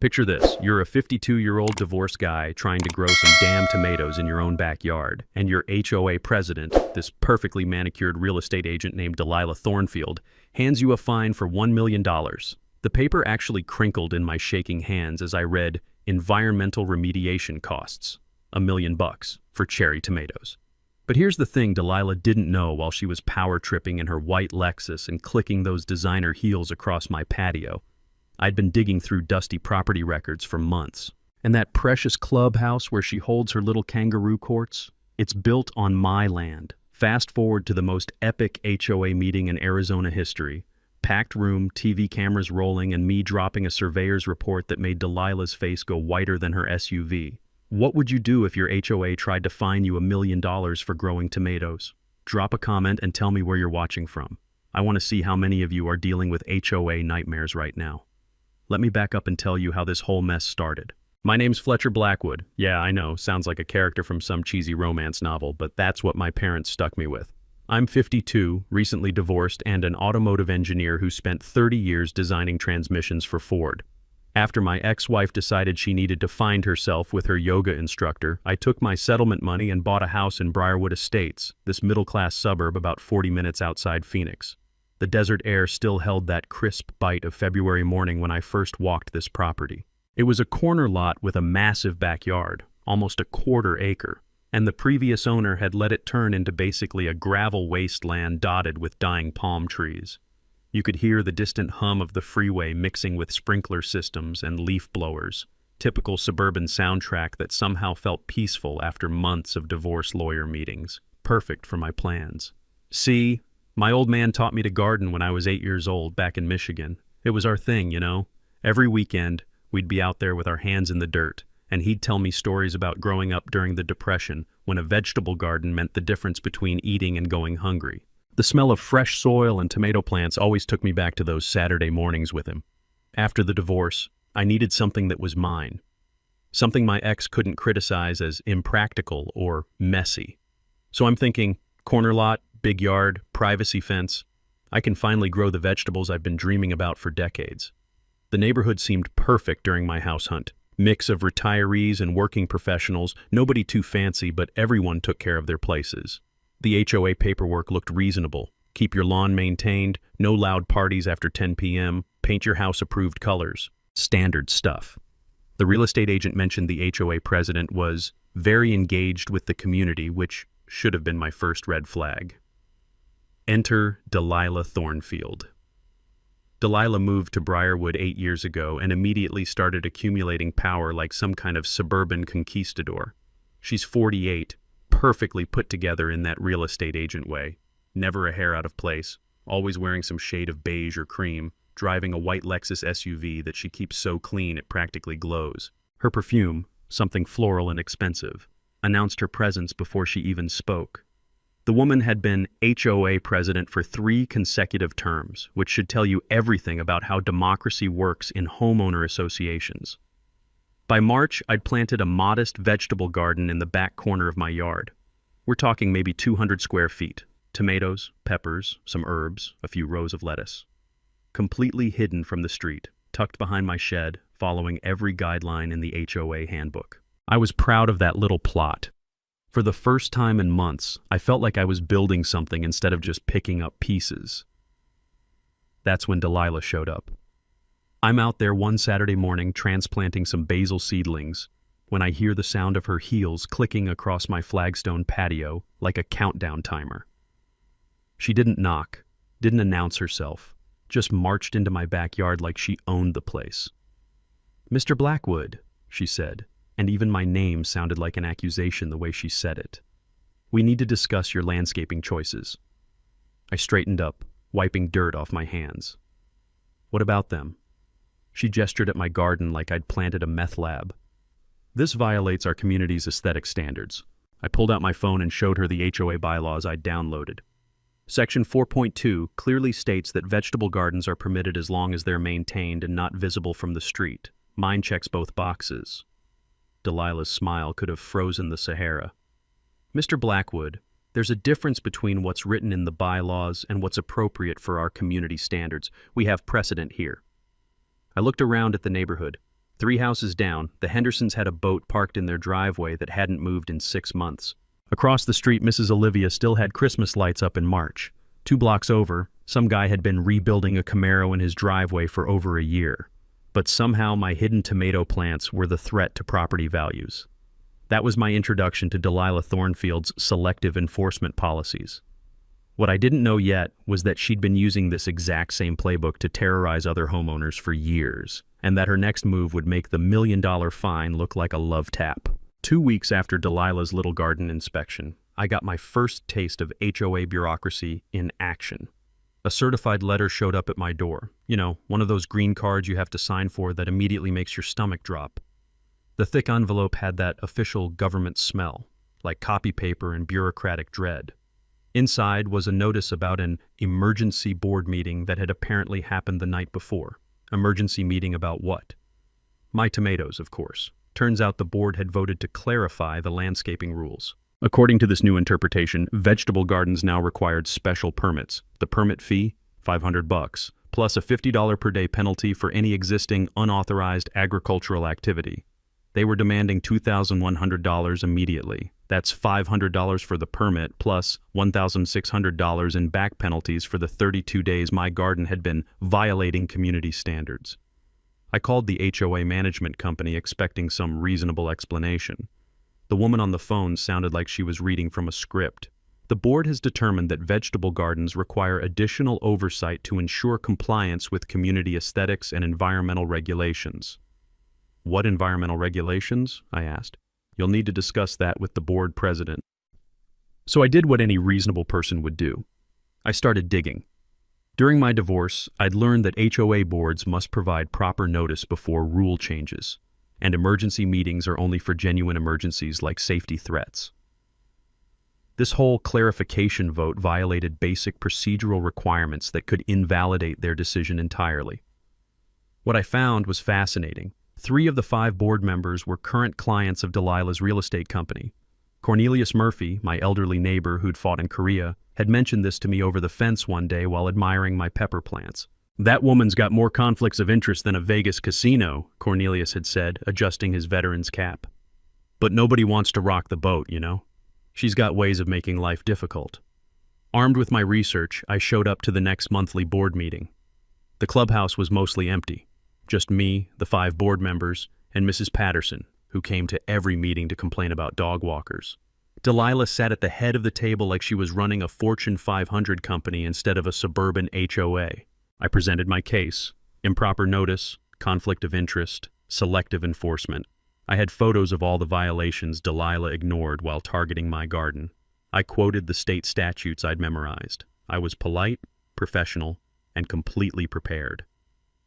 Picture this, you're a 52-year-old divorced guy trying to grow some damn tomatoes in your own backyard, and your HOA president, this perfectly manicured real estate agent named Delilah Thornfield, hands you a fine for $1 million. The paper actually crinkled in my shaking hands as I read, environmental remediation costs, $1 million for cherry tomatoes. But here's the thing Delilah didn't know while she was power tripping in her white Lexus and clicking those designer heels across my patio. I'd been digging through dusty property records for months. And that precious clubhouse where she holds her little kangaroo courts, it's built on my land. Fast forward to the most epic HOA meeting in Arizona history. Packed room, TV cameras rolling, and me dropping a surveyor's report that made Delilah's face go whiter than her SUV. What would you do if your HOA tried to fine you $1 million for growing tomatoes? Drop a comment and tell me where you're watching from. I want to see how many of you are dealing with HOA nightmares right now. Let me back up and tell you how this whole mess started. My name's Fletcher Blackwood. Yeah, I know, sounds like a character from some cheesy romance novel, but that's what my parents stuck me with. I'm 52, recently divorced, and an automotive engineer who spent 30 years designing transmissions for Ford. After my ex-wife decided she needed to find herself with her yoga instructor, I took my settlement money and bought a house in Briarwood Estates, this middle-class suburb about 40 minutes outside Phoenix. The desert air still held that crisp bite of February morning when I first walked this property. It was a corner lot with a massive backyard, almost a quarter acre, and the previous owner had let it turn into basically a gravel wasteland dotted with dying palm trees. You could hear the distant hum of the freeway mixing with sprinkler systems and leaf blowers, typical suburban soundtrack that somehow felt peaceful after months of divorce lawyer meetings, perfect for my plans. See, my old man taught me to garden when I was 8 years old back in Michigan. It was our thing, you know. Every weekend, we'd be out there with our hands in the dirt, and he'd tell me stories about growing up during the Depression when a vegetable garden meant the difference between eating and going hungry. The smell of fresh soil and tomato plants always took me back to those Saturday mornings with him. After the divorce, I needed something that was mine. Something my ex couldn't criticize as impractical or messy. So I'm thinking, corner lot, big yard, privacy fence. I can finally grow the vegetables I've been dreaming about for decades. The neighborhood seemed perfect during my house hunt. Mix of retirees and working professionals, nobody too fancy, but everyone took care of their places. The HOA paperwork looked reasonable. Keep your lawn maintained, no loud parties after 10 p.m., paint your house approved colors. Standard stuff. The real estate agent mentioned the HOA president was very engaged with the community, which should have been my first red flag. Enter Delilah Thornfield. Delilah moved to Briarwood 8 years ago and immediately started accumulating power like some kind of suburban conquistador. She's 48, perfectly put together in that real estate agent way. Never a hair out of place, always wearing some shade of beige or cream, driving a white Lexus SUV that she keeps so clean it practically glows. Her perfume, something floral and expensive, announced her presence before she even spoke. The woman had been HOA president for 3 consecutive terms, which should tell you everything about how democracy works in homeowner associations. By March, I'd planted a modest vegetable garden in the back corner of my yard. We're talking maybe 200 square feet. Tomatoes, peppers, some herbs, a few rows of lettuce. Completely hidden from the street, tucked behind my shed, following every guideline in the HOA handbook. I was proud of that little plot. For the first time in months, I felt like I was building something instead of just picking up pieces. That's when Delilah showed up. I'm out there one Saturday morning transplanting some basil seedlings when I hear the sound of her heels clicking across my flagstone patio like a countdown timer. She didn't knock, didn't announce herself, just marched into my backyard like she owned the place. "Mr. Blackwood," she said, and even my name sounded like an accusation the way she said it. "We need to discuss your landscaping choices." I straightened up, wiping dirt off my hands. "What about them?" She gestured at my garden like I'd planted a meth lab. "This violates our community's aesthetic standards." I pulled out my phone and showed her the HOA bylaws I'd downloaded. Section 4.2 clearly states that vegetable gardens are permitted as long as they're maintained and not visible from the street. Mine checks both boxes. Delilah's smile could have frozen the Sahara. "Mr. Blackwood, there's a difference between what's written in the bylaws and what's appropriate for our community standards. We have precedent here." I looked around at the neighborhood. 3 houses down, the Hendersons had a boat parked in their driveway that hadn't moved in 6 months. Across the street, Mrs. Olivia still had Christmas lights up in March. 2 blocks over, some guy had been rebuilding a Camaro in his driveway for over a year. But somehow my hidden tomato plants were the threat to property values. That was my introduction to Delilah Thornfield's selective enforcement policies. What I didn't know yet was that she'd been using this exact same playbook to terrorize other homeowners for years, and that her next move would make the $1 million fine look like a love tap. 2 weeks after Delilah's little garden inspection, I got my first taste of HOA bureaucracy in action. A certified letter showed up at my door. You know, one of those green cards you have to sign for that immediately makes your stomach drop. The thick envelope had that official government smell, like copy paper and bureaucratic dread. Inside was a notice about an emergency board meeting that had apparently happened the night before. Emergency meeting about what? My tomatoes, of course. Turns out the board had voted to clarify the landscaping rules. According to this new interpretation, vegetable gardens now required special permits. The permit fee, $500, plus a $50 per day penalty for any existing unauthorized agricultural activity. They were demanding $2,100 immediately. That's $500 for the permit, plus $1,600 in back penalties for the 32 days my garden had been violating community standards. I called the HOA management company expecting some reasonable explanation. The woman on the phone sounded like she was reading from a script. The board has determined that vegetable gardens require additional oversight to ensure compliance with community aesthetics and environmental regulations. What environmental regulations? I asked. You'll need to discuss that with the board president. So I did what any reasonable person would do. I started digging. During my divorce, I'd learned that HOA boards must provide proper notice before rule changes, and emergency meetings are only for genuine emergencies like safety threats. This whole clarification vote violated basic procedural requirements that could invalidate their decision entirely. What I found was fascinating. 3 of the 5 board members were current clients of Delilah's real estate company. Cornelius Murphy, my elderly neighbor who'd fought in Korea, had mentioned this to me over the fence one day while admiring my pepper plants. That woman's got more conflicts of interest than a Vegas casino, Cornelius had said, adjusting his veteran's cap. But nobody wants to rock the boat, you know? She's got ways of making life difficult. Armed with my research, I showed up to the next monthly board meeting. The clubhouse was mostly empty. Just me, the 5 board members, and Mrs. Patterson, who came to every meeting to complain about dog walkers. Delilah sat at the head of the table like she was running a Fortune 500 company instead of a suburban HOA. I presented my case: improper notice, conflict of interest, selective enforcement. I had photos of all the violations Delilah ignored while targeting my garden. I quoted the state statutes I'd memorized. I was polite, professional, and completely prepared.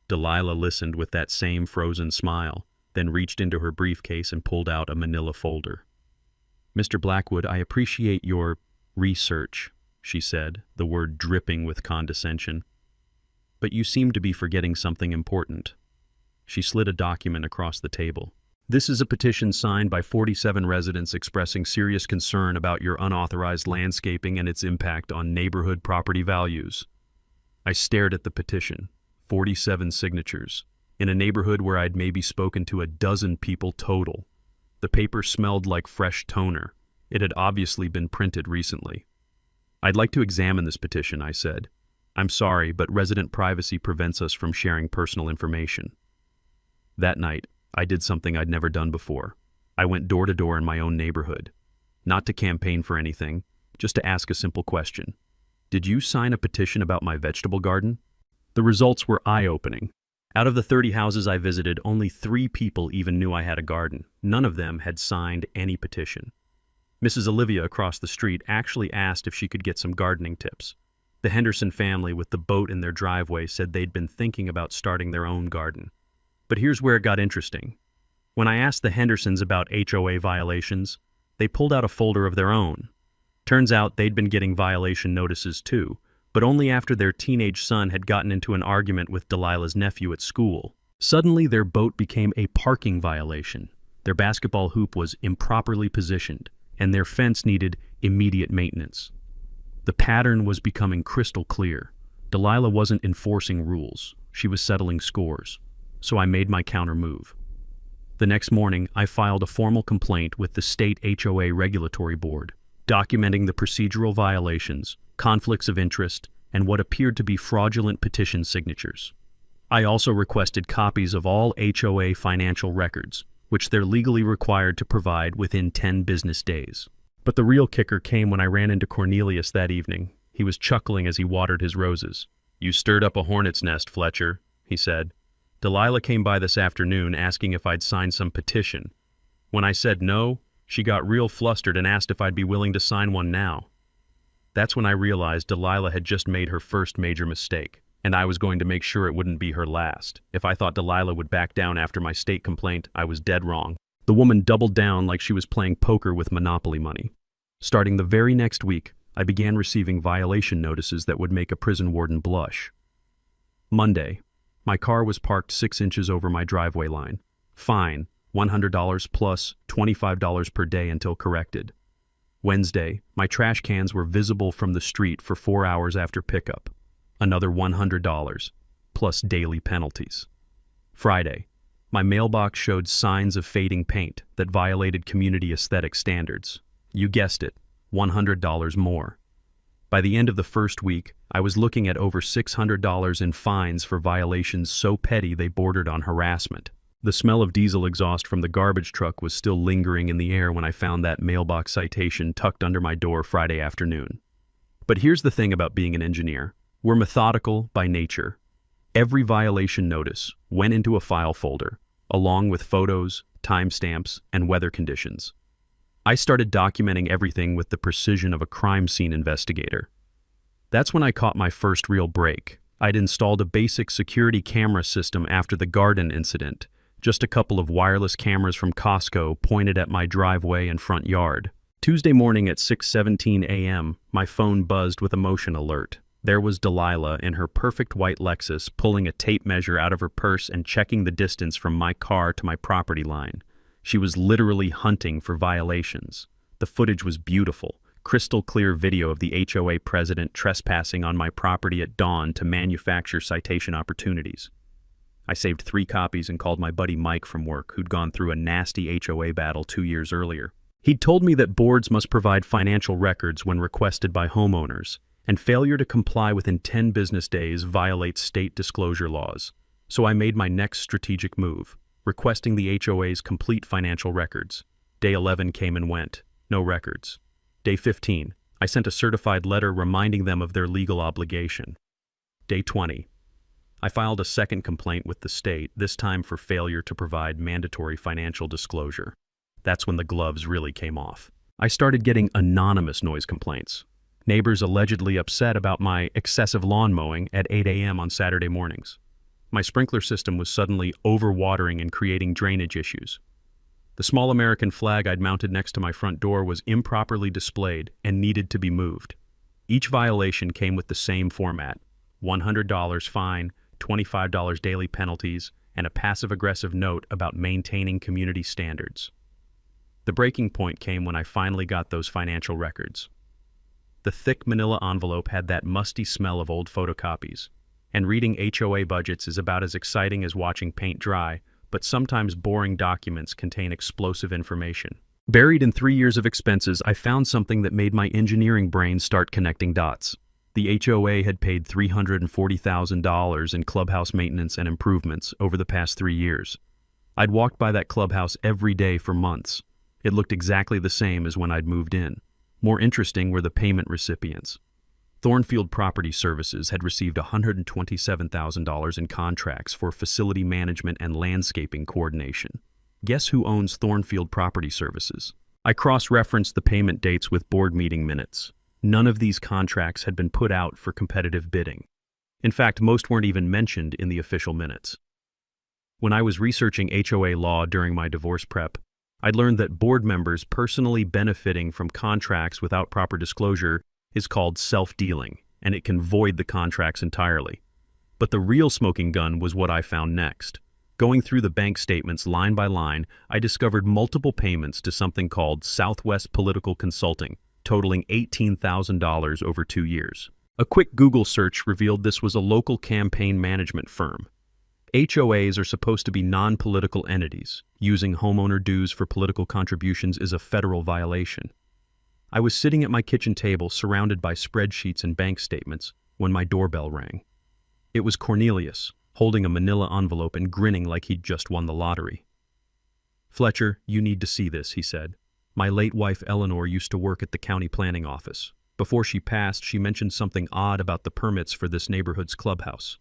Delilah listened with that same frozen smile, then reached into her briefcase and pulled out a manila folder. "Mr. Blackwood, I appreciate your research," she said, the word dripping with condescension. "But you seem to be forgetting something important." She slid a document across the table. "This is a petition signed by 47 residents expressing serious concern about your unauthorized landscaping and its impact on neighborhood property values." I stared at the petition. 47 signatures, in a neighborhood where I'd maybe spoken to a dozen people total. The paper smelled like fresh toner. It had obviously been printed recently. "I'd like to examine this petition," I said. "I'm sorry, but resident privacy prevents us from sharing personal information." That night, I did something I'd never done before. I went door to door in my own neighborhood. Not to campaign for anything, just to ask a simple question. "Did you sign a petition about my vegetable garden?" The results were eye-opening. Out of the 30 houses I visited, only 3 people even knew I had a garden. None of them had signed any petition. Mrs. Olivia across the street actually asked if she could get some gardening tips. The Henderson family with the boat in their driveway said they'd been thinking about starting their own garden. But here's where it got interesting. When I asked the Hendersons about HOA violations, they pulled out a folder of their own. Turns out they'd been getting violation notices too, but only after their teenage son had gotten into an argument with Delilah's nephew at school. Suddenly, their boat became a parking violation. Their basketball hoop was improperly positioned, and their fence needed immediate maintenance. The pattern was becoming crystal clear. Delilah wasn't enforcing rules. She was settling scores. So I made my counter move. The next morning, I filed a formal complaint with the state HOA regulatory board, documenting the procedural violations, conflicts of interest, and what appeared to be fraudulent petition signatures. I also requested copies of all HOA financial records, which they're legally required to provide within 10 business days. But the real kicker came when I ran into Cornelius that evening. He was chuckling as he watered his roses. "You stirred up a hornet's nest, Fletcher," he said. "Delilah came by this afternoon asking if I'd sign some petition. When I said no, she got real flustered and asked if I'd be willing to sign one now." That's when I realized Delilah had just made her first major mistake, and I was going to make sure it wouldn't be her last. If I thought Delilah would back down after my state complaint, I was dead wrong. The woman doubled down like she was playing poker with Monopoly money. Starting the very next week, I began receiving violation notices that would make a prison warden blush. Monday, my car was parked 6 inches over my driveway line. Fine, $100 plus $25 per day until corrected. Wednesday, my trash cans were visible from the street for 4 hours after pickup. Another $100, plus daily penalties. Friday, my mailbox showed signs of fading paint that violated community aesthetic standards. You guessed it, $100 more. By the end of the first week, I was looking at over $600 in fines for violations so petty they bordered on harassment. The smell of diesel exhaust from the garbage truck was still lingering in the air when I found that mailbox citation tucked under my door Friday afternoon. But here's the thing about being an engineer. We're methodical by nature. Every violation notice went into a file folder, along with photos, timestamps, and weather conditions. I started documenting everything with the precision of a crime scene investigator. That's when I caught my first real break. I'd installed a basic security camera system after the garden incident, just a couple of wireless cameras from Costco pointed at my driveway and front yard. Tuesday morning at 6:17 a.m., my phone buzzed with a motion alert. There was Delilah in her perfect white Lexus pulling a tape measure out of her purse and checking the distance from my car to my property line. She was literally hunting for violations. The footage was beautiful, crystal clear video of the HOA president trespassing on my property at dawn to manufacture citation opportunities. I saved 3 copies and called my buddy Mike from work, who'd gone through a nasty HOA battle 2 years earlier. He'd told me that boards must provide financial records when requested by homeowners, and failure to comply within 10 business days violates state disclosure laws. So I made my next strategic move, requesting the HOA's complete financial records. Day 11 came and went. No records. Day 15, I sent a certified letter reminding them of their legal obligation. Day 20, I filed a second complaint with the state, this time for failure to provide mandatory financial disclosure. That's when the gloves really came off. I started getting anonymous noise complaints. Neighbors allegedly upset about my excessive lawn mowing at 8 a.m. on Saturday mornings. My sprinkler system was suddenly overwatering and creating drainage issues. The small American flag I'd mounted next to my front door was improperly displayed and needed to be moved. Each violation came with the same format: $100 fine, $25 daily penalties, and a passive-aggressive note about maintaining community standards. The breaking point came when I finally got those financial records. The thick manila envelope had that musty smell of old photocopies. And reading HOA budgets is about as exciting as watching paint dry, but sometimes boring documents contain explosive information. Buried in 3 years of expenses, I found something that made my engineering brain start connecting dots. The HOA had paid $340,000 in clubhouse maintenance and improvements over the past 3 years. I'd walked by that clubhouse every day for months. It looked exactly the same as when I'd moved in. More interesting were the payment recipients. Thornfield Property Services had received $127,000 in contracts for facility management and landscaping coordination. Guess who owns Thornfield Property Services? I cross-referenced the payment dates with board meeting minutes. None of these contracts had been put out for competitive bidding. In fact, most weren't even mentioned in the official minutes. When I was researching HOA law during my divorce prep, I'd learned that board members personally benefiting from contracts without proper disclosure is called self-dealing, and it can void the contracts entirely. But the real smoking gun was what I found next. Going through the bank statements line by line, I discovered multiple payments to something called Southwest Political Consulting, totaling $18,000 over 2 years. A quick Google search revealed this was a local campaign management firm. HOAs are supposed to be non-political entities. Using homeowner dues for political contributions is a federal violation. I was sitting at my kitchen table surrounded by spreadsheets and bank statements when my doorbell rang. It was Cornelius, holding a manila envelope and grinning like he'd just won the lottery. "Fletcher, you need to see this," he said. "My late wife Eleanor used to work at the county planning office. Before she passed, she mentioned something odd about the permits for this neighborhood's clubhouse."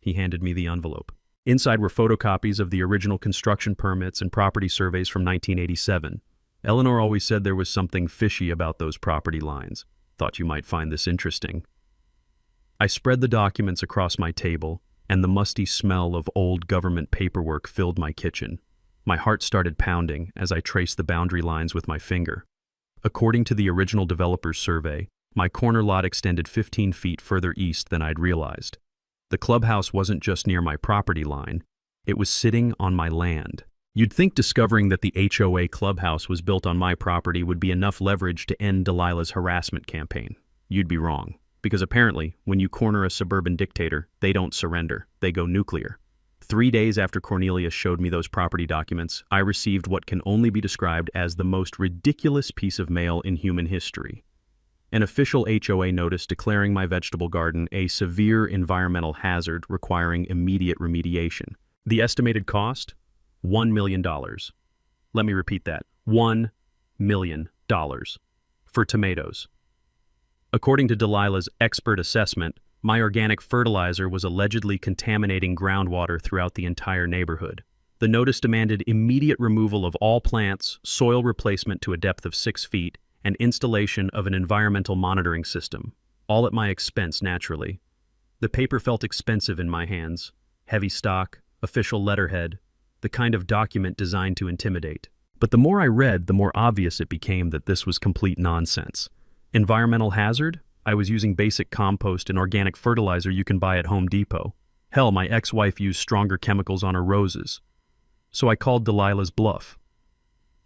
He handed me the envelope. Inside were photocopies of the original construction permits and property surveys from 1987. Eleanor always said there was something fishy about those property lines. "Thought you might find this interesting." I spread the documents across my table, and the musty smell of old government paperwork filled my kitchen. My heart started pounding as I traced the boundary lines with my finger. According to the original developer's survey, my corner lot extended 15 feet further east than I'd realized. The clubhouse wasn't just near my property line, it was sitting on my land. You'd think discovering that the HOA clubhouse was built on my property would be enough leverage to end Delilah's harassment campaign. You'd be wrong, because apparently, when you corner a suburban dictator, they don't surrender, they go nuclear. 3 days after Cornelius showed me those property documents, I received what can only be described as the most ridiculous piece of mail in human history. An official HOA notice declaring my vegetable garden a severe environmental hazard requiring immediate remediation. The estimated cost? $1 million. Let me repeat that. $1 million for tomatoes. According to Delilah's expert assessment, my organic fertilizer was allegedly contaminating groundwater throughout the entire neighborhood. The notice demanded immediate removal of all plants, soil replacement to a depth of 6 feet, and installation of an environmental monitoring system, all at my expense, naturally. The paper felt expensive in my hands. Heavy stock, official letterhead, the kind of document designed to intimidate. But the more I read, the more obvious it became that this was complete nonsense. Environmental hazard? I was using basic compost and organic fertilizer you can buy at Home Depot. Hell, my ex-wife used stronger chemicals on her roses. So I called Delilah's bluff.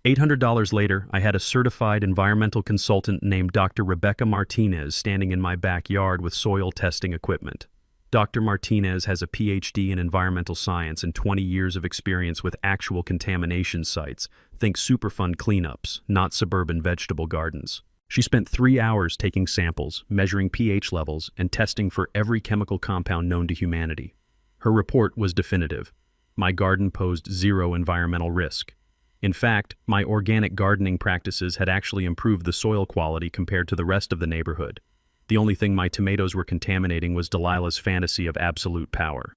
$800 later, I had a certified environmental consultant named Dr. Rebecca Martinez standing in my backyard with soil testing equipment. Dr. Martinez has a PhD in environmental science and 20 years of experience with actual contamination sites. Think Superfund cleanups, not suburban vegetable gardens. She spent 3 hours taking samples, measuring pH levels, and testing for every chemical compound known to humanity. Her report was definitive. My garden posed zero environmental risk. In fact, my organic gardening practices had actually improved the soil quality compared to the rest of the neighborhood. The only thing my tomatoes were contaminating was Delilah's fantasy of absolute power.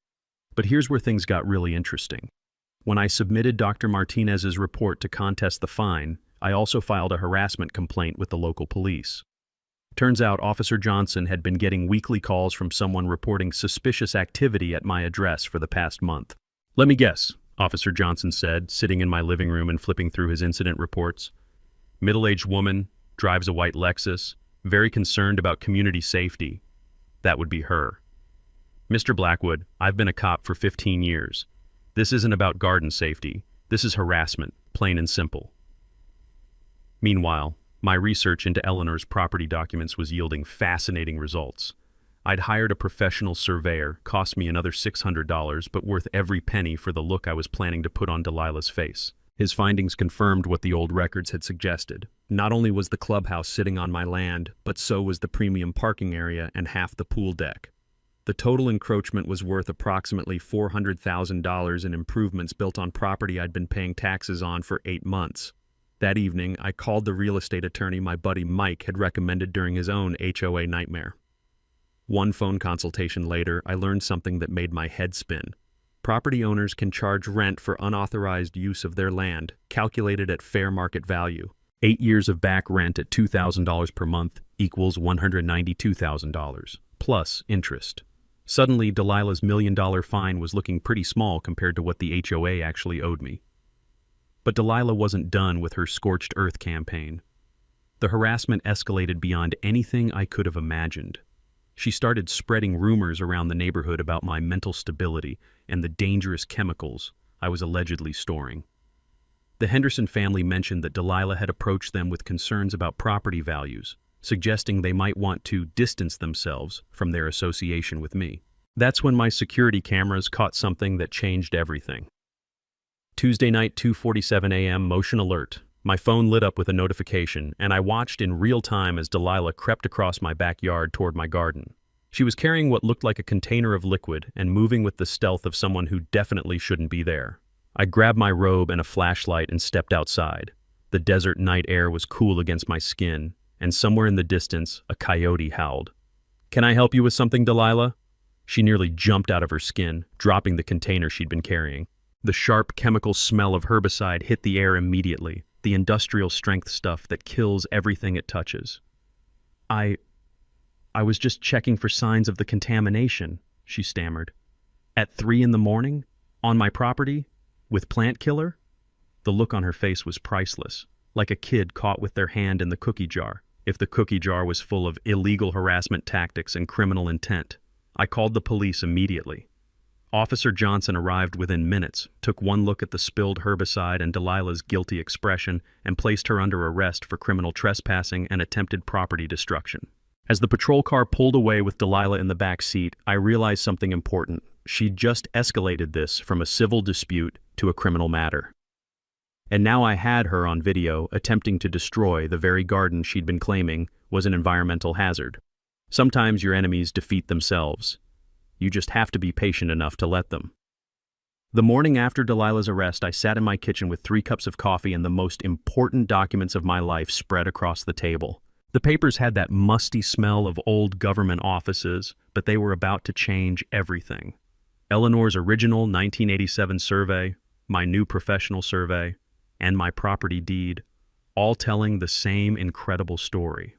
But here's where things got really interesting. When I submitted Dr. Martinez's report to contest the fine, I also filed a harassment complaint with the local police. Turns out Officer Johnson had been getting weekly calls from someone reporting suspicious activity at my address for the past month. "Let me guess," Officer Johnson said, sitting in my living room and flipping through his incident reports. "Middle-aged woman, drives a white Lexus, very concerned about community safety. That would be her. Mr. Blackwood, I've been a cop for 15 years. This isn't about garden safety. This is harassment, plain and simple." Meanwhile, my research into Eleanor's property documents was yielding fascinating results. I'd hired a professional surveyor, cost me another $600, but worth every penny for the look I was planning to put on Delilah's face. His findings confirmed what the old records had suggested. Not only was the clubhouse sitting on my land, but so was the premium parking area and half the pool deck. The total encroachment was worth approximately $400,000 in improvements built on property I'd been paying taxes on for 8 months. That evening, I called the real estate attorney my buddy Mike had recommended during his own HOA nightmare. One phone consultation later, I learned something that made my head spin. Property owners can charge rent for unauthorized use of their land, calculated at fair market value. 8 years of back rent at $2,000 per month equals $192,000, plus interest. Suddenly, Delilah's $1 million fine was looking pretty small compared to what the HOA actually owed me. But Delilah wasn't done with her scorched earth campaign. The harassment escalated beyond anything I could have imagined. She started spreading rumors around the neighborhood about my mental stability and the dangerous chemicals I was allegedly storing. The Henderson family mentioned that Delilah had approached them with concerns about property values, suggesting they might want to distance themselves from their association with me. That's when my security cameras caught something that changed everything. Tuesday night, 2:47 a.m., motion alert. My phone lit up with a notification, and I watched in real time as Delilah crept across my backyard toward my garden. She was carrying what looked like a container of liquid and moving with the stealth of someone who definitely shouldn't be there. I grabbed my robe and a flashlight and stepped outside. The desert night air was cool against my skin, and somewhere in the distance, a coyote howled. "Can I help you with something, Delilah?" She nearly jumped out of her skin, dropping the container she'd been carrying. The sharp chemical smell of herbicide hit the air immediately, the industrial strength stuff that kills everything it touches. I was just checking for signs of the contamination," she stammered. "At 3 a.m? On my property? With plant killer?" The look on her face was priceless, like a kid caught with their hand in the cookie jar, if the cookie jar was full of illegal harassment tactics and criminal intent. I called the police immediately. Officer Johnson arrived within minutes, took one look at the spilled herbicide and Delilah's guilty expression, and placed her under arrest for criminal trespassing and attempted property destruction. As the patrol car pulled away with Delilah in the back seat, I realized something important. She'd just escalated this from a civil dispute to a criminal matter. And now I had her on video attempting to destroy the very garden she'd been claiming was an environmental hazard. Sometimes your enemies defeat themselves. You just have to be patient enough to let them. The morning after Delilah's arrest, I sat in my kitchen with 3 cups of coffee and the most important documents of my life spread across the table. The papers had that musty smell of old government offices, but they were about to change everything. Eleanor's original 1987 survey, my new professional survey, and my property deed, all telling the same incredible story.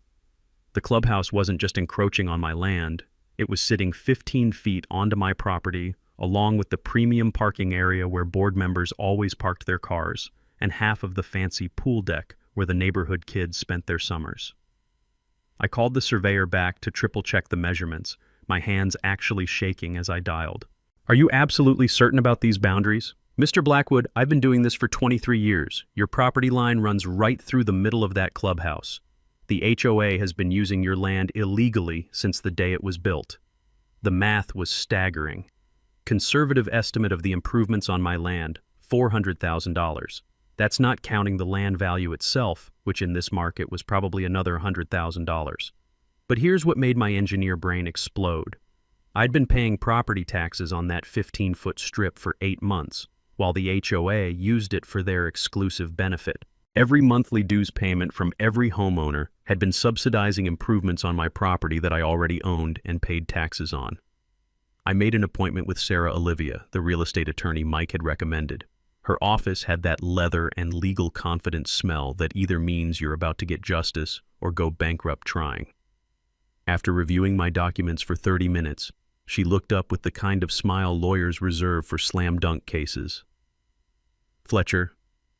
The clubhouse wasn't just encroaching on my land, it was sitting 15 feet onto my property, along with the premium parking area where board members always parked their cars, and half of the fancy pool deck where the neighborhood kids spent their summers. I called the surveyor back to triple-check the measurements, my hands actually shaking as I dialed. "Are you absolutely certain about these boundaries?" "Mr. Blackwood, I've been doing this for 23 years. Your property line runs right through the middle of that clubhouse. The HOA has been using your land illegally since the day it was built." The math was staggering. Conservative estimate of the improvements on my land, $400,000. That's not counting the land value itself, which in this market was probably another $100,000. But here's what made my engineer brain explode. I'd been paying property taxes on that 15-foot strip for 8 months, while the HOA used it for their exclusive benefit. Every monthly dues payment from every homeowner had been subsidizing improvements on my property that I already owned and paid taxes on. I made an appointment with Sarah Olivia, the real estate attorney Mike had recommended. Her office had that leather and legal confidence smell that either means you're about to get justice or go bankrupt trying. After reviewing my documents for 30 minutes, she looked up with the kind of smile lawyers reserve for slam-dunk cases. "Fletcher,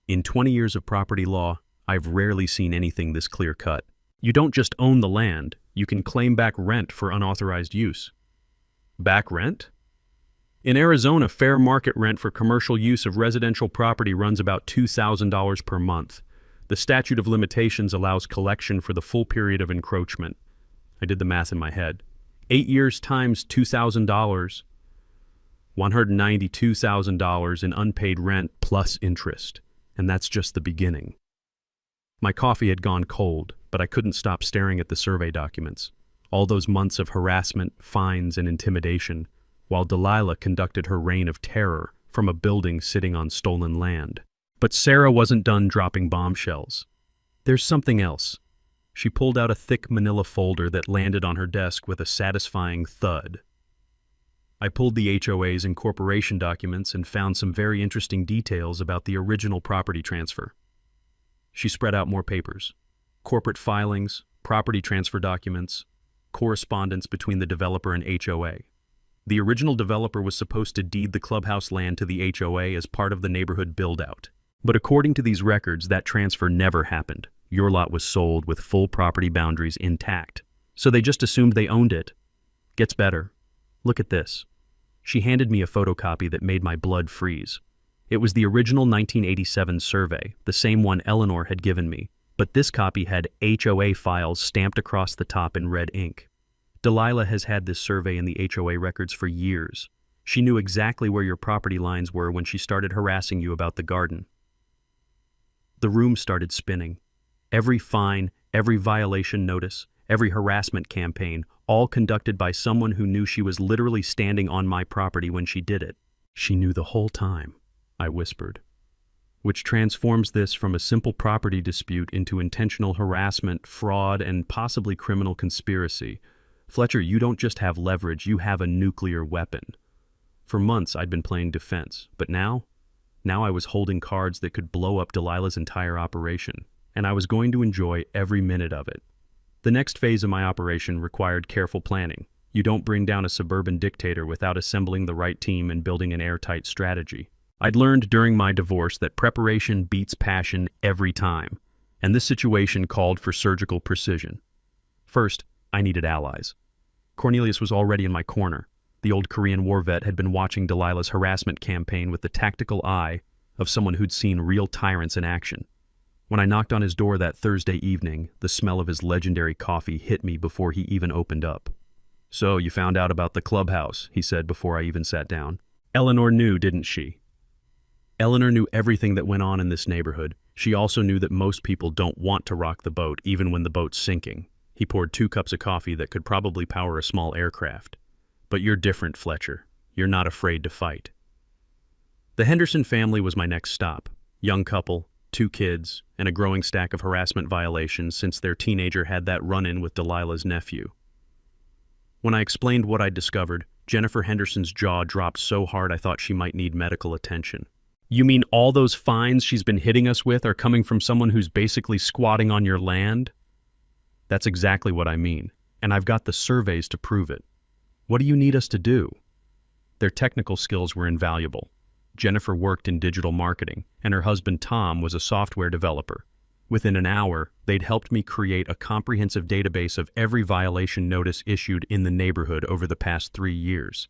in 20 years of property law, I've rarely seen anything this clear-cut. You don't just own the land, you can claim back rent for unauthorized use." "Back rent?" "In Arizona, fair market rent for commercial use of residential property runs about $2,000 per month. The statute of limitations allows collection for the full period of encroachment." I did the math in my head. 8 years times $2,000, $192,000 in unpaid rent plus interest. And that's just the beginning. My coffee had gone cold, but I couldn't stop staring at the survey documents. All those months of harassment, fines, and intimidation, while Delilah conducted her reign of terror from a building sitting on stolen land. But Sarah wasn't done dropping bombshells. "There's something else." She pulled out a thick manila folder that landed on her desk with a satisfying thud. I pulled the HOA's incorporation documents and found some very interesting details about the original property transfer. She spread out more papers. Corporate filings, property transfer documents, correspondence between the developer and HOA. The original developer was supposed to deed the clubhouse land to the HOA as part of the neighborhood build-out. But according to these records, that transfer never happened. Your lot was sold with full property boundaries intact. So they just assumed they owned it. Gets better. Look at this. She handed me a photocopy that made my blood freeze. It was the original 1987 survey, the same one Eleanor had given me, but this copy had HOA files stamped across the top in red ink. Delilah has had this survey in the HOA records for years. She knew exactly where your property lines were when she started harassing you about the garden. The room started spinning. Every fine, every violation notice, every harassment campaign, all conducted by someone who knew she was literally standing on my property when she did it. She knew the whole time, I whispered. Which transforms this from a simple property dispute into intentional harassment, fraud, and possibly criminal conspiracy. Fletcher, you don't just have leverage, you have a nuclear weapon. For months, I'd been playing defense, but now I was holding cards that could blow up Delilah's entire operation, and I was going to enjoy every minute of it. The next phase of my operation required careful planning. You don't bring down a suburban dictator without assembling the right team and building an airtight strategy. I'd learned during my divorce that preparation beats passion every time, and this situation called for surgical precision. First, I needed allies. Cornelius was already in my corner. The old Korean war vet had been watching Delilah's harassment campaign with the tactical eye of someone who'd seen real tyrants in action. When I knocked on his door that Thursday evening, the smell of his legendary coffee hit me before he even opened up. "So, you found out about the Clubhouse," he said before I even sat down. "Eleanor knew, didn't she?" Eleanor knew everything that went on in this neighborhood. She also knew that most people don't want to rock the boat, even when the boat's sinking. He poured 2 cups of coffee that could probably power a small aircraft. "But you're different, Fletcher. You're not afraid to fight." The Henderson family was my next stop. Young couple, 2 kids, and a growing stack of harassment violations since their teenager had that run-in with Delilah's nephew. When I explained what I'd discovered, Jennifer Henderson's jaw dropped so hard I thought she might need medical attention. "You mean all those fines she's been hitting us with are coming from someone who's basically squatting on your land?" "That's exactly what I mean, and I've got the surveys to prove it. What do you need us to do?" Their technical skills were invaluable. Jennifer worked in digital marketing, and her husband Tom was a software developer. Within an hour, they'd helped me create a comprehensive database of every violation notice issued in the neighborhood over the past 3 years.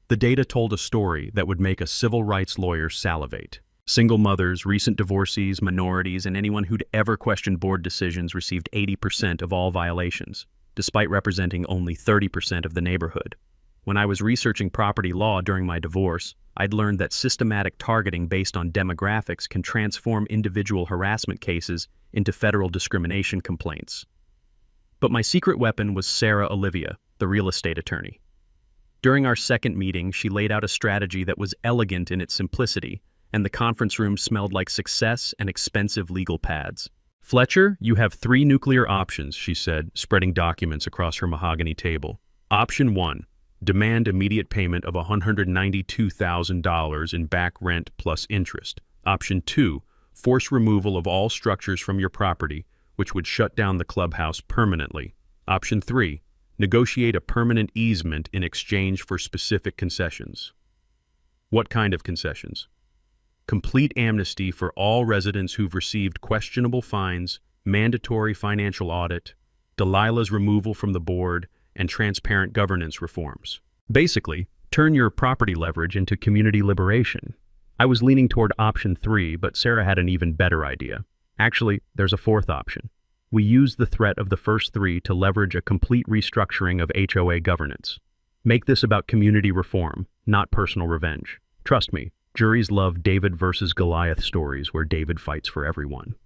The data told a story that would make a civil rights lawyer salivate. Single mothers, recent divorcees, minorities, and anyone who'd ever questioned board decisions received 80% of all violations, despite representing only 30% of the neighborhood. When I was researching property law during my divorce, I'd learned that systematic targeting based on demographics can transform individual harassment cases into federal discrimination complaints. But my secret weapon was Sarah Olivia, the real estate attorney. During our second meeting, she laid out a strategy that was elegant in its simplicity, and the conference room smelled like success and expensive legal pads. "Fletcher, you have 3 nuclear options," she said, spreading documents across her mahogany table. "Option 1. Demand immediate payment of $192,000 in back rent plus interest. Option 2. Force removal of all structures from your property, which would shut down the clubhouse permanently. Option 3. Negotiate a permanent easement in exchange for specific concessions." "What kind of concessions?" "Complete amnesty for all residents who've received questionable fines, mandatory financial audit, Delilah's removal from the board, and transparent governance reforms." Basically, turn your property leverage into community liberation. I was leaning toward option 3, but Sarah had an even better idea. "Actually, there's a 4th option. We use the threat of the first 3 to leverage a complete restructuring of HOA governance. Make this about community reform, not personal revenge. Trust me, juries love David versus Goliath stories where David fights for everyone."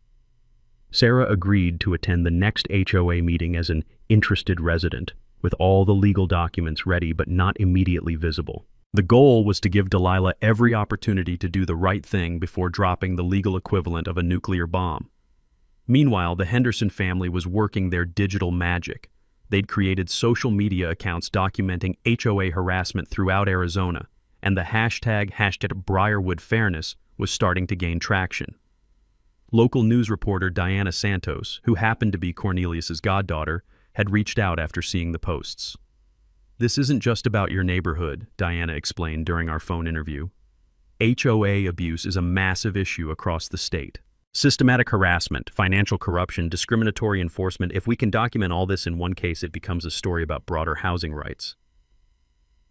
Sarah agreed to attend the next HOA meeting as an interested resident, with all the legal documents ready but not immediately visible. The goal was to give Delilah every opportunity to do the right thing before dropping the legal equivalent of a nuclear bomb. Meanwhile, the Henderson family was working their digital magic. They'd created social media accounts documenting HOA harassment throughout Arizona, and the hashtag Briarwood Fairness was starting to gain traction. Local news reporter Diana Santos, who happened to be Cornelius's goddaughter, had reached out after seeing the posts. "This isn't just about your neighborhood," Diana explained during our phone interview. "HOA abuse is a massive issue across the state. Systematic harassment, financial corruption, discriminatory enforcement. If we can document all this in one case, it becomes a story about broader housing rights."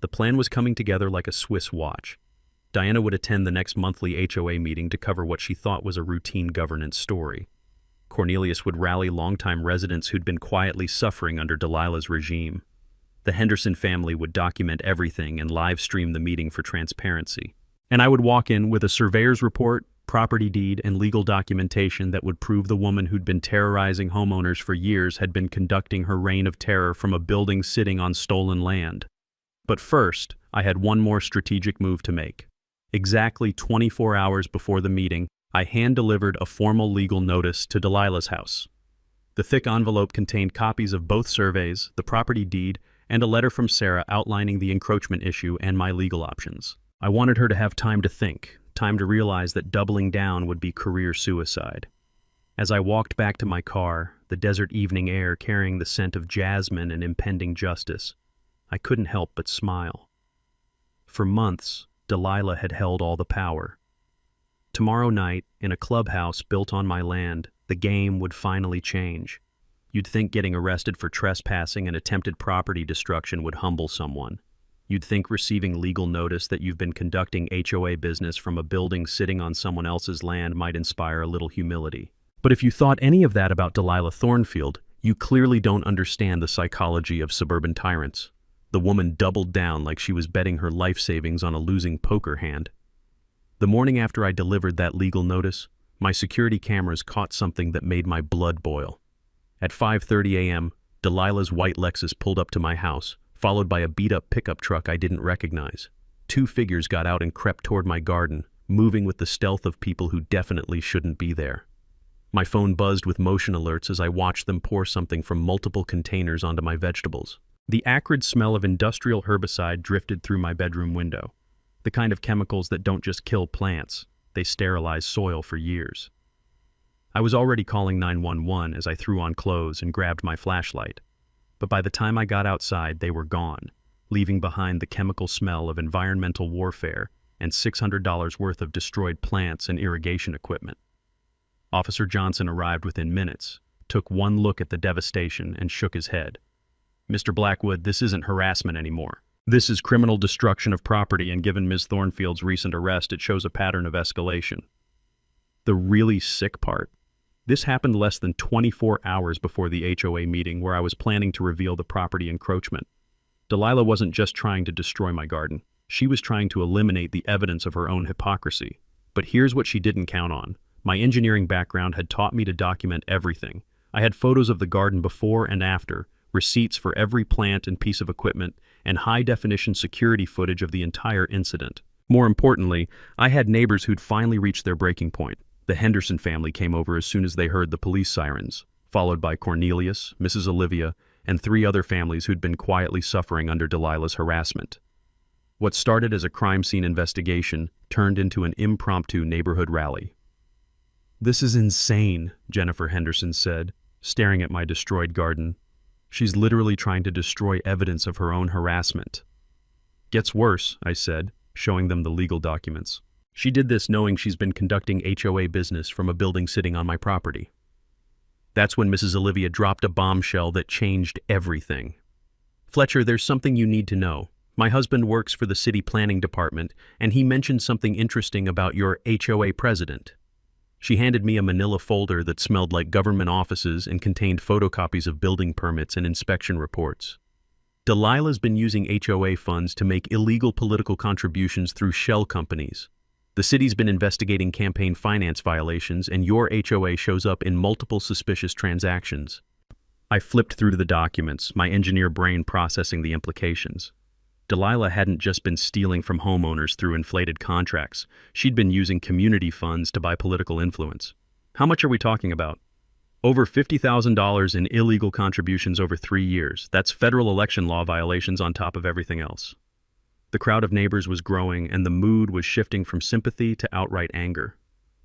The plan was coming together like a Swiss watch. Diana would attend the next monthly HOA meeting to cover what she thought was a routine governance story. Cornelius would rally longtime residents who'd been quietly suffering under Delilah's regime. The Henderson family would document everything and live stream the meeting for transparency. And I would walk in with a surveyor's report, property deed, and legal documentation that would prove the woman who'd been terrorizing homeowners for years had been conducting her reign of terror from a building sitting on stolen land. But first, I had one more strategic move to make. Exactly 24 hours before the meeting, I hand-delivered a formal legal notice to Delilah's house. The thick envelope contained copies of both surveys, the property deed, and a letter from Sarah outlining the encroachment issue and my legal options. I wanted her to have time to think, time to realize that doubling down would be career suicide. As I walked back to my car, the desert evening air carrying the scent of jasmine and impending justice, I couldn't help but smile. For months, Delilah had held all the power. Tomorrow night, in a clubhouse built on my land, the game would finally change. You'd think getting arrested for trespassing and attempted property destruction would humble someone. You'd think receiving legal notice that you've been conducting HOA business from a building sitting on someone else's land might inspire a little humility. But if you thought any of that about Delilah Thornfield, you clearly don't understand the psychology of suburban tyrants. The woman doubled down like she was betting her life savings on a losing poker hand. The morning after I delivered that legal notice, my security cameras caught something that made my blood boil. At 5:30 a.m., Delilah's white Lexus pulled up to my house, followed by a beat-up pickup truck I didn't recognize. Two figures got out and crept toward my garden, moving with the stealth of people who definitely shouldn't be there. My phone buzzed with motion alerts as I watched them pour something from multiple containers onto my vegetables. The acrid smell of industrial herbicide drifted through my bedroom window. The kind of chemicals that don't just kill plants, they sterilize soil for years. I was already calling 911 as I threw on clothes and grabbed my flashlight. But by the time I got outside, they were gone, leaving behind the chemical smell of environmental warfare and $600 worth of destroyed plants and irrigation equipment. Officer Johnson arrived within minutes, took one look at the devastation, and shook his head. "Mr. Blackwood, this isn't harassment anymore. This is criminal destruction of property, and given Ms. Thornfield's recent arrest, it shows a pattern of escalation." The really sick part: this happened less than 24 hours before the HOA meeting where I was planning to reveal the property encroachment. Delilah wasn't just trying to destroy my garden. She was trying to eliminate the evidence of her own hypocrisy. But here's what she didn't count on. My engineering background had taught me to document everything. I had photos of the garden before and after, receipts for every plant and piece of equipment, and high-definition security footage of the entire incident. More importantly, I had neighbors who'd finally reached their breaking point. The Henderson family came over as soon as they heard the police sirens, followed by Cornelius, Mrs. Olivia, and 3 other families who'd been quietly suffering under Delilah's harassment. What started as a crime scene investigation turned into an impromptu neighborhood rally. "This is insane," Jennifer Henderson said, staring at my destroyed garden. "She's literally trying to destroy evidence of her own harassment." "Gets worse," I said, showing them the legal documents. "She did this knowing she's been conducting HOA business from a building sitting on my property." That's when Mrs. Olivia dropped a bombshell that changed everything. "Fletcher, there's something you need to know. My husband works for the city planning department, and he mentioned something interesting about your HOA president." She handed me a manila folder that smelled like government offices and contained photocopies of building permits and inspection reports. "Delilah's been using HOA funds to make illegal political contributions through shell companies. The city's been investigating campaign finance violations, and your HOA shows up in multiple suspicious transactions." I flipped through the documents, my engineer brain processing the implications. Delilah hadn't just been stealing from homeowners through inflated contracts. She'd been using community funds to buy political influence. How much are we talking about? Over $50,000 in illegal contributions over 3 years. That's federal election law violations on top of everything else. The crowd of neighbors was growing, and the mood was shifting from sympathy to outright anger.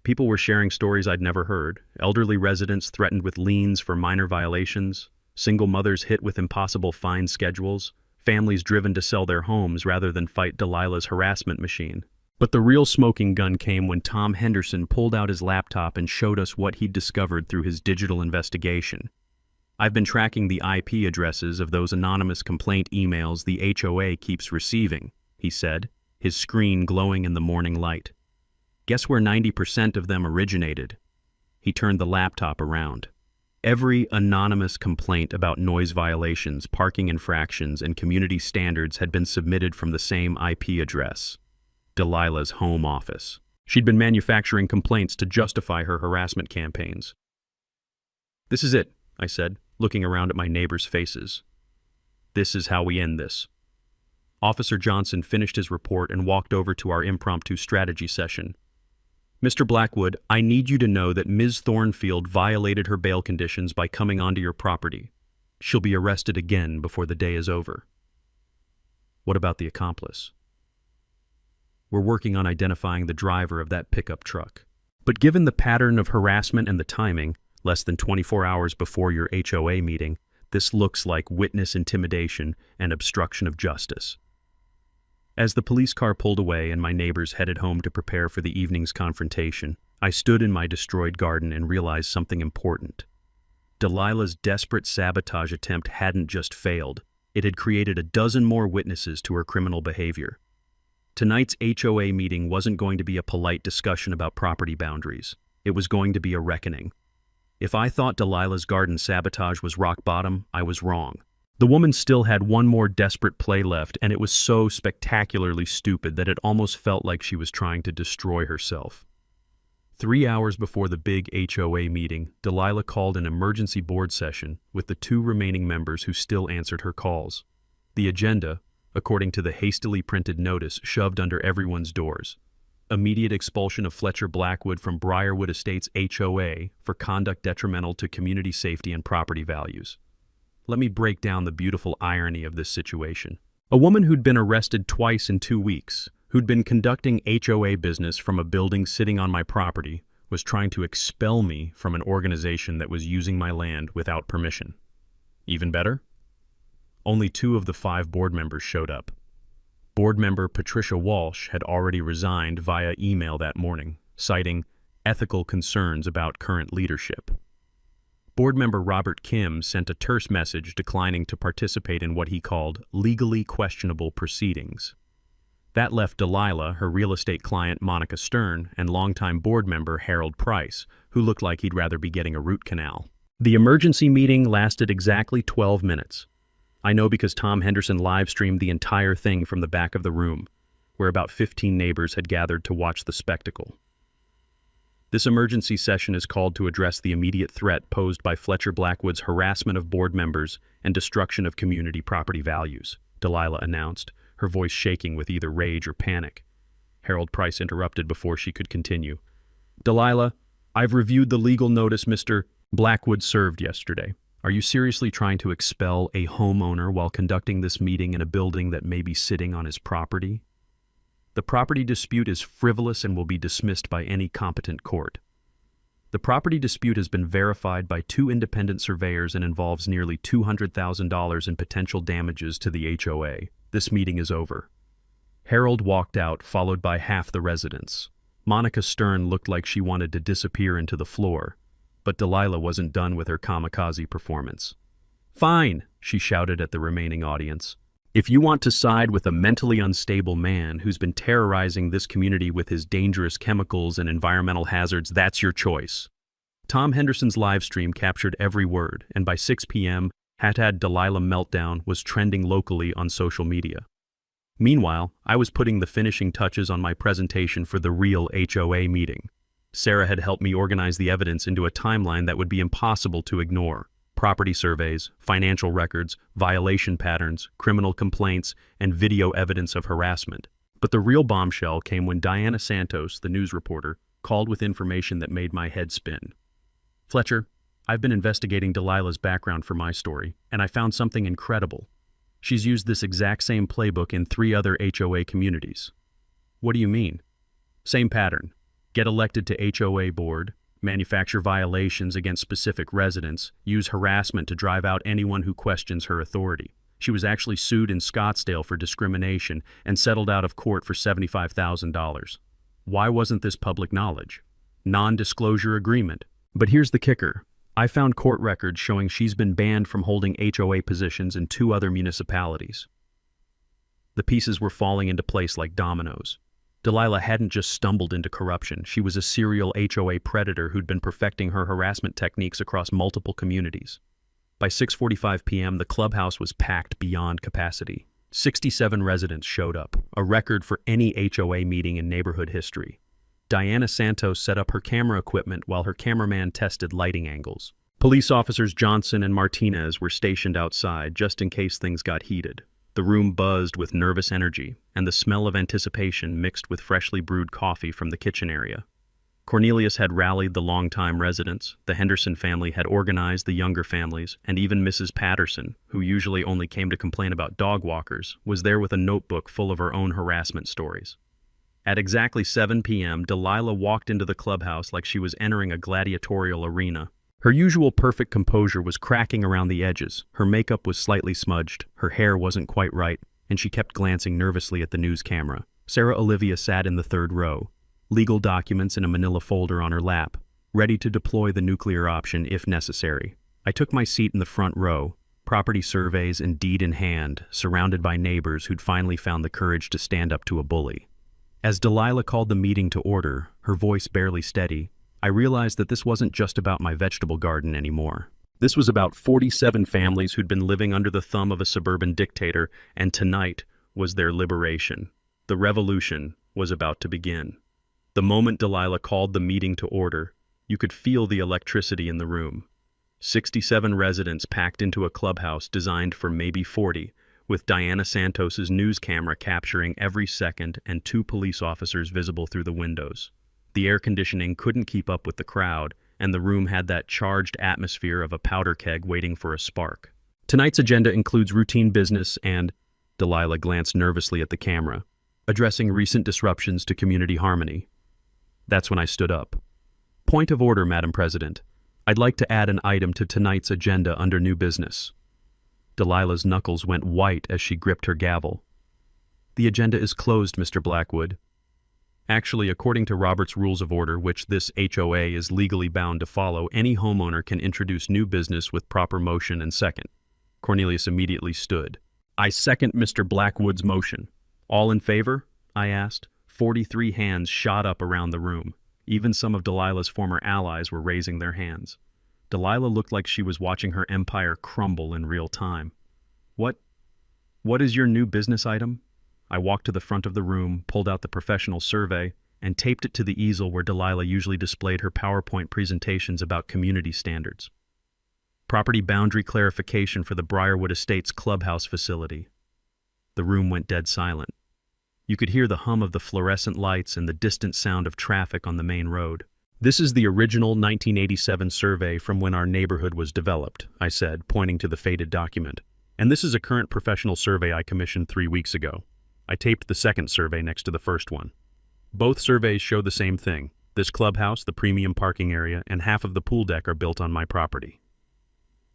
People were sharing stories I'd never heard. Elderly residents threatened with liens for minor violations, single mothers hit with impossible fine schedules, families driven to sell their homes rather than fight Delilah's harassment machine. But the real smoking gun came when Tom Henderson pulled out his laptop and showed us what he'd discovered through his digital investigation. "I've been tracking the IP addresses of those anonymous complaint emails the HOA keeps receiving," he said, his screen glowing in the morning light. "Guess where 90% of them originated?" He turned the laptop around. Every anonymous complaint about noise violations, parking infractions, and community standards had been submitted from the same IP address, Delilah's home office. She'd been manufacturing complaints to justify her harassment campaigns. "This is it," I said, looking around at my neighbors' faces. "This is how we end this." Officer Johnson finished his report and walked over to our impromptu strategy session. "Mr. Blackwood, I need you to know that Ms. Thornfield violated her bail conditions by coming onto your property. She'll be arrested again before the day is over." "What about the accomplice?" "We're working on identifying the driver of that pickup truck. But given the pattern of harassment and the timing, less than 24 hours before your HOA meeting, this looks like witness intimidation and obstruction of justice." As the police car pulled away and my neighbors headed home to prepare for the evening's confrontation, I stood in my destroyed garden and realized something important. Delilah's desperate sabotage attempt hadn't just failed, it had created a dozen more witnesses to her criminal behavior. Tonight's HOA meeting wasn't going to be a polite discussion about property boundaries. It was going to be a reckoning. If I thought Delilah's garden sabotage was rock bottom, I was wrong. The woman still had one more desperate play left, and it was so spectacularly stupid that it almost felt like she was trying to destroy herself. 3 hours before the big HOA meeting, Delilah called an emergency board session with the 2 remaining members who still answered her calls. The agenda, according to the hastily printed notice shoved under everyone's doors: immediate expulsion of Fletcher Blackwood from Briarwood Estates HOA for conduct detrimental to community safety and property values. Let me break down the beautiful irony of this situation. A woman who'd been arrested twice in 2 weeks, who'd been conducting HOA business from a building sitting on my property, was trying to expel me from an organization that was using my land without permission. Even better? Only 2 of the 5 board members showed up. Board member Patricia Walsh had already resigned via email that morning, citing ethical concerns about current leadership. Board member Robert Kim sent a terse message declining to participate in what he called legally questionable proceedings. That left Delilah, her real estate client Monica Stern, and longtime board member Harold Price, who looked like he'd rather be getting a root canal. The emergency meeting lasted exactly 12 minutes. I know because Tom Henderson live-streamed the entire thing from the back of the room, where about 15 neighbors had gathered to watch the spectacle. This emergency session is called to address the immediate threat posed by Fletcher Blackwood's harassment of board members and destruction of community property values, Delilah announced, her voice shaking with either rage or panic. Harold Price interrupted before she could continue. "Delilah, I've reviewed the legal notice Mr. Blackwood served yesterday. Are you seriously trying to expel a homeowner while conducting this meeting in a building that may be sitting on his property? The property dispute is frivolous and will be dismissed by any competent court. The property dispute has been verified by 2 independent surveyors and involves nearly $200,000 in potential damages to the HOA. This meeting is over." Harold walked out, followed by half the residents. Monica Stern looked like she wanted to disappear into the floor, but Delilah wasn't done with her kamikaze performance. "Fine," she shouted at the remaining audience. "If you want to side with a mentally unstable man who's been terrorizing this community with his dangerous chemicals and environmental hazards, that's your choice." Tom Henderson's live stream captured every word, and by 6 p.m., #Delilah Meltdown was trending locally on social media. Meanwhile, I was putting the finishing touches on my presentation for the real HOA meeting. Sarah had helped me organize the evidence into a timeline that would be impossible to ignore. Property surveys, financial records, violation patterns, criminal complaints, and video evidence of harassment. But the real bombshell came when Diana Santos, the news reporter, called with information that made my head spin. "Fletcher, I've been investigating Delilah's background for my story, and I found something incredible. She's used this exact same playbook in 3 other HOA communities." "What do you mean?" "Same pattern. Get elected to HOA board, manufacture violations against specific residents, use harassment to drive out anyone who questions her authority. She was actually sued in Scottsdale for discrimination and settled out of court for $75,000. Why wasn't this public knowledge? Non-disclosure agreement. But here's the kicker. I found court records showing she's been banned from holding HOA positions in 2 other municipalities." The pieces were falling into place like dominoes. Delilah hadn't just stumbled into corruption. She was a serial HOA predator who'd been perfecting her harassment techniques across multiple communities. By 6:45 p.m., the clubhouse was packed beyond capacity. 67 residents showed up, a record for any HOA meeting in neighborhood history. Diana Santos set up her camera equipment while her cameraman tested lighting angles. Police officers Johnson and Martinez were stationed outside just in case things got heated. The room buzzed with nervous energy, and the smell of anticipation mixed with freshly brewed coffee from the kitchen area. Cornelius had rallied the longtime residents, the Henderson family had organized the younger families, and even Mrs. Patterson, who usually only came to complain about dog walkers, was there with a notebook full of her own harassment stories. At exactly 7 p.m., Delilah walked into the clubhouse like she was entering a gladiatorial arena. Her usual perfect composure was cracking around the edges, her makeup was slightly smudged, her hair wasn't quite right, and she kept glancing nervously at the news camera. Sarah Olivia sat in the third row, legal documents in a manila folder on her lap, ready to deploy the nuclear option if necessary. I took my seat in the front row, property surveys and deed in hand, surrounded by neighbors who'd finally found the courage to stand up to a bully. As Delilah called the meeting to order, her voice barely steady, I realized that this wasn't just about my vegetable garden anymore. This was about 47 families who'd been living under the thumb of a suburban dictator, and tonight was their liberation. The revolution was about to begin. The moment Delilah called the meeting to order, you could feel the electricity in the room. 67 residents packed into a clubhouse designed for maybe 40, with Diana Santos's news camera capturing every second and 2 police officers visible through the windows. The air conditioning couldn't keep up with the crowd, and the room had that charged atmosphere of a powder keg waiting for a spark. Tonight's agenda includes routine business and, Delilah glanced nervously at the camera, addressing recent disruptions to community harmony. That's when I stood up. Point of order, Madam President. I'd like to add an item to tonight's agenda under new business. Delilah's knuckles went white as she gripped her gavel. The agenda is closed, Mr. Blackwood. Actually, according to Robert's Rules of Order, which this HOA is legally bound to follow, any homeowner can introduce new business with proper motion and second. Cornelius immediately stood. I second Mr. Blackwood's motion. All in favor? I asked. 43 hands shot up around the room. Even some of Delilah's former allies were raising their hands. Delilah looked like she was watching her empire crumble in real time. What is your new business item? I walked to the front of the room, pulled out the professional survey, and taped it to the easel where Delilah usually displayed her PowerPoint presentations about community standards. Property boundary clarification for the Briarwood Estates clubhouse facility. The room went dead silent. You could hear the hum of the fluorescent lights and the distant sound of traffic on the main road. This is the original 1987 survey from when our neighborhood was developed, I said, pointing to the faded document. And this is a current professional survey I commissioned 3 weeks ago. I taped the second survey next to the first one. Both surveys show the same thing. This clubhouse, the premium parking area, and half of the pool deck are built on my property.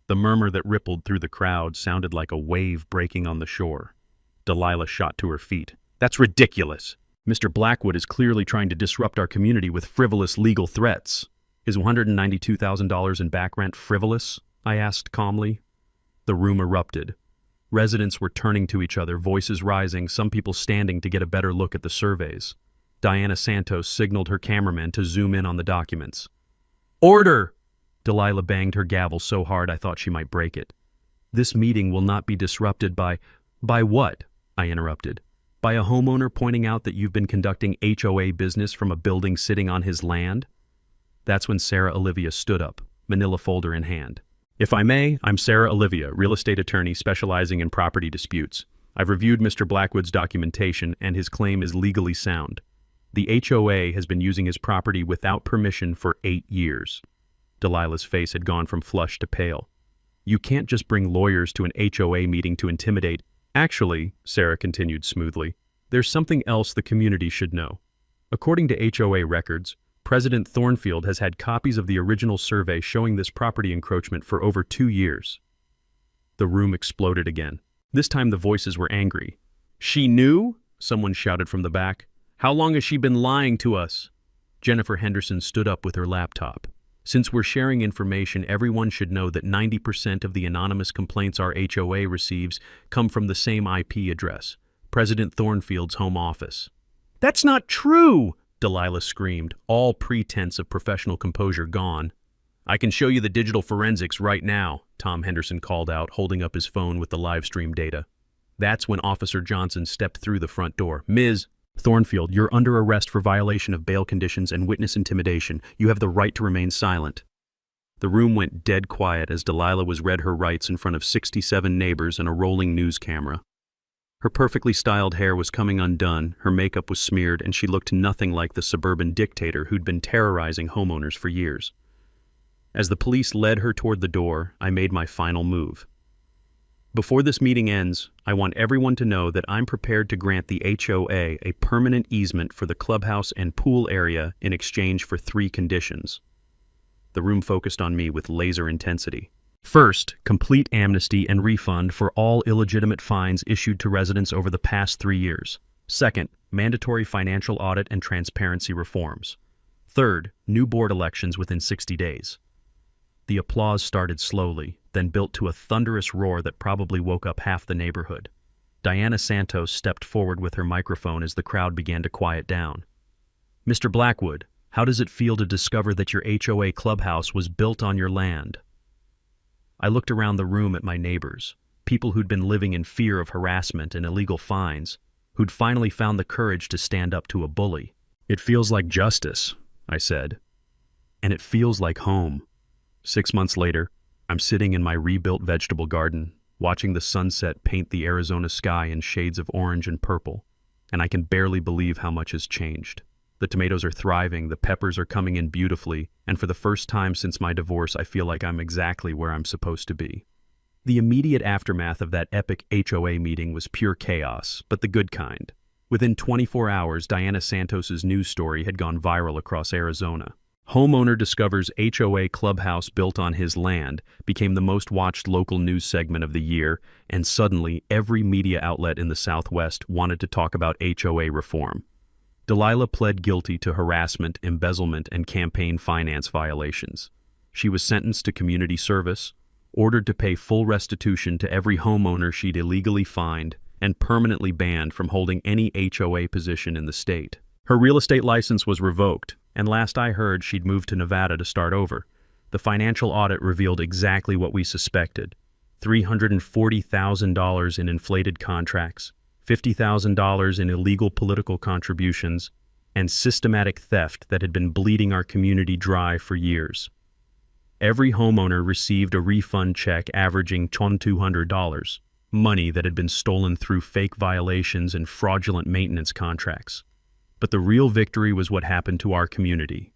The murmur that rippled through the crowd sounded like a wave breaking on the shore. Delilah shot to her feet. That's ridiculous. Mr. Blackwood is clearly trying to disrupt our community with frivolous legal threats. Is $192,000 in back rent frivolous? I asked calmly. The room erupted. Residents were turning to each other, voices rising, some people standing to get a better look at the surveys. Diana Santos signaled her cameraman to zoom in on the documents. Order! Delilah banged her gavel so hard I thought she might break it. This meeting will not be disrupted by what? I interrupted. By a homeowner pointing out that you've been conducting HOA business from a building sitting on his land? That's when Sarah Olivia stood up, manila folder in hand. If I may, I'm Sarah Olivia, real estate attorney specializing in property disputes. I've reviewed Mr. Blackwood's documentation and his claim is legally sound. The HOA has been using his property without permission for 8 years. Delilah's face had gone from flush to pale. You can't just bring lawyers to an HOA meeting to intimidate. Actually, Sarah continued smoothly, there's something else the community should know. According to HOA records, President Thornfield has had copies of the original survey showing this property encroachment for over 2 years. The room exploded again. This time the voices were angry. She knew? Someone shouted from the back. How long has she been lying to us? Jennifer Henderson stood up with her laptop. Since we're sharing information, everyone should know that 90% of the anonymous complaints our HOA receives come from the same IP address, President Thornfield's home office. "That's not true!" Delilah screamed, all pretense of professional composure gone. "I can show you the digital forensics right now," Tom Henderson called out, holding up his phone with the live stream data. That's when Officer Johnson stepped through the front door. "Ms. Thornfield, you're under arrest for violation of bail conditions and witness intimidation. You have the right to remain silent." The room went dead quiet as Delilah was read her rights in front of 67 neighbors and a rolling news camera. Her perfectly styled hair was coming undone, her makeup was smeared, and she looked nothing like the suburban dictator who'd been terrorizing homeowners for years. As the police led her toward the door, I made my final move. "Before this meeting ends, I want everyone to know that I'm prepared to grant the HOA a permanent easement for the clubhouse and pool area in exchange for 3 conditions. The room focused on me with laser intensity. First, complete amnesty and refund for all illegitimate fines issued to residents over the past 3 years. Second, mandatory financial audit and transparency reforms. Third, new board elections within 60 days. The applause started slowly, then built to a thunderous roar that probably woke up half the neighborhood. Diana Santos stepped forward with her microphone as the crowd began to quiet down. "Mr. Blackwood, how does it feel to discover that your HOA clubhouse was built on your land?" I looked around the room at my neighbors, people who'd been living in fear of harassment and illegal fines, who'd finally found the courage to stand up to a bully. "It feels like justice," I said. "And it feels like home." 6 months later, I'm sitting in my rebuilt vegetable garden, watching the sunset paint the Arizona sky in shades of orange and purple, and I can barely believe how much has changed. The tomatoes are thriving, the peppers are coming in beautifully, and for the first time since my divorce, I feel like I'm exactly where I'm supposed to be. The immediate aftermath of that epic HOA meeting was pure chaos, but the good kind. Within 24 hours, Diana Santos's news story had gone viral across Arizona. "Homeowner discovers HOA clubhouse built on his land" became the most watched local news segment of the year, and suddenly every media outlet in the Southwest wanted to talk about HOA reform. Delilah pled guilty to harassment, embezzlement, and campaign finance violations. She was sentenced to community service, ordered to pay full restitution to every homeowner she'd illegally fined, and permanently banned from holding any HOA position in the state. Her real estate license was revoked, and last I heard, she'd moved to Nevada to start over. The financial audit revealed exactly what we suspected: $340,000 in inflated contracts, $50,000 in illegal political contributions, and systematic theft that had been bleeding our community dry for years. Every homeowner received a refund check averaging $2,200, money that had been stolen through fake violations and fraudulent maintenance contracts. But the real victory was what happened to our community.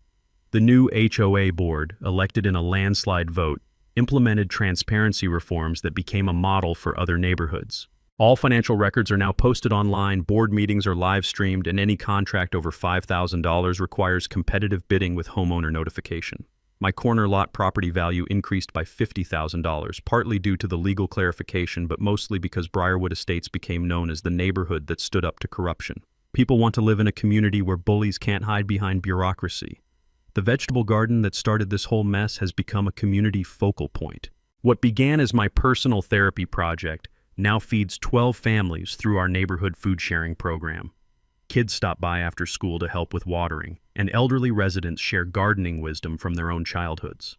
The new HOA board, elected in a landslide vote, implemented transparency reforms that became a model for other neighborhoods. All financial records are now posted online, board meetings are live streamed, and any contract over $5,000 requires competitive bidding with homeowner notification. My corner lot property value increased by $50,000, partly due to the legal clarification, but mostly because Briarwood Estates became known as the neighborhood that stood up to corruption. People want to live in a community where bullies can't hide behind bureaucracy. The vegetable garden that started this whole mess has become a community focal point. What began as my personal therapy project now feeds 12 families through our neighborhood food sharing program. Kids stop by after school to help with watering, and elderly residents share gardening wisdom from their own childhoods.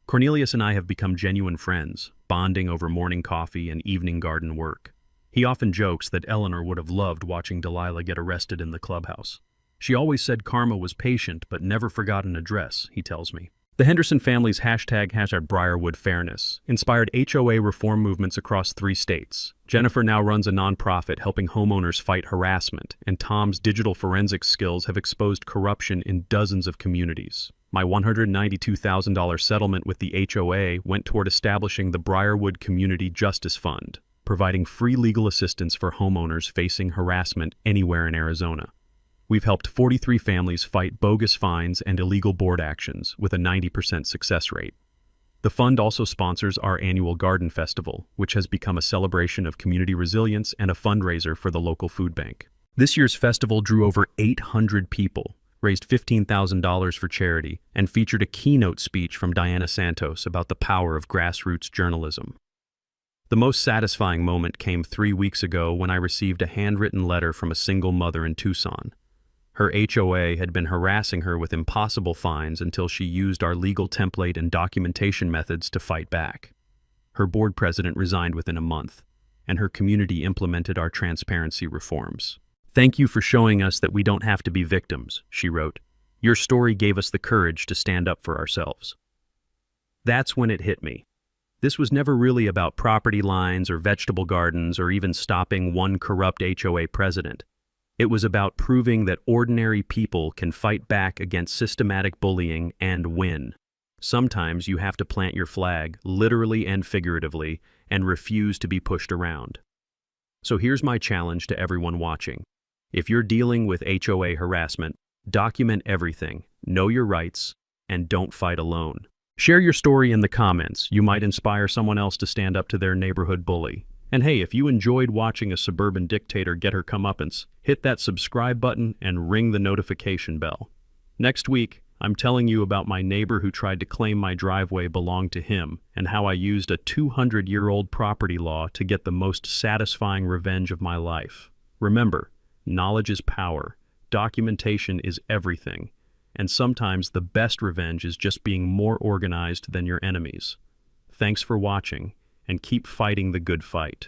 Cornelius and I have become genuine friends, bonding over morning coffee and evening garden work. He often jokes that Eleanor would have loved watching Delilah get arrested in the clubhouse. She always said karma was patient, but never forgot an address, he tells me. The Henderson family's hashtag Briarwood Fairness inspired HOA reform movements across 3 states. Jennifer now runs a nonprofit helping homeowners fight harassment, and Tom's digital forensics skills have exposed corruption in dozens of communities. My $192,000 settlement with the HOA went toward establishing the Briarwood Community Justice Fund, providing free legal assistance for homeowners facing harassment anywhere in Arizona. We've helped 43 families fight bogus fines and illegal board actions with a 90% success rate. The fund also sponsors our annual garden festival, which has become a celebration of community resilience and a fundraiser for the local food bank. This year's festival drew over 800 people, raised $15,000 for charity, and featured a keynote speech from Diana Santos about the power of grassroots journalism. The most satisfying moment came 3 weeks ago when I received a handwritten letter from a single mother in Tucson. Her HOA had been harassing her with impossible fines until she used our legal template and documentation methods to fight back. Her board president resigned within a month, and her community implemented our transparency reforms. "Thank you for showing us that we don't have to be victims," she wrote. "Your story gave us the courage to stand up for ourselves." That's when it hit me. This was never really about property lines or vegetable gardens or even stopping one corrupt HOA president. It was about proving that ordinary people can fight back against systematic bullying and win. Sometimes you have to plant your flag, literally and figuratively, and refuse to be pushed around. So here's my challenge to everyone watching. If you're dealing with HOA harassment, document everything, know your rights, and don't fight alone. Share your story in the comments. You might inspire someone else to stand up to their neighborhood bully. And hey, if you enjoyed watching a suburban dictator get her comeuppance, hit that subscribe button and ring the notification bell. Next week, I'm telling you about my neighbor who tried to claim my driveway belonged to him and how I used a 200-year-old property law to get the most satisfying revenge of my life. Remember, knowledge is power, documentation is everything, and sometimes the best revenge is just being more organized than your enemies. Thanks for watching, and keep fighting the good fight.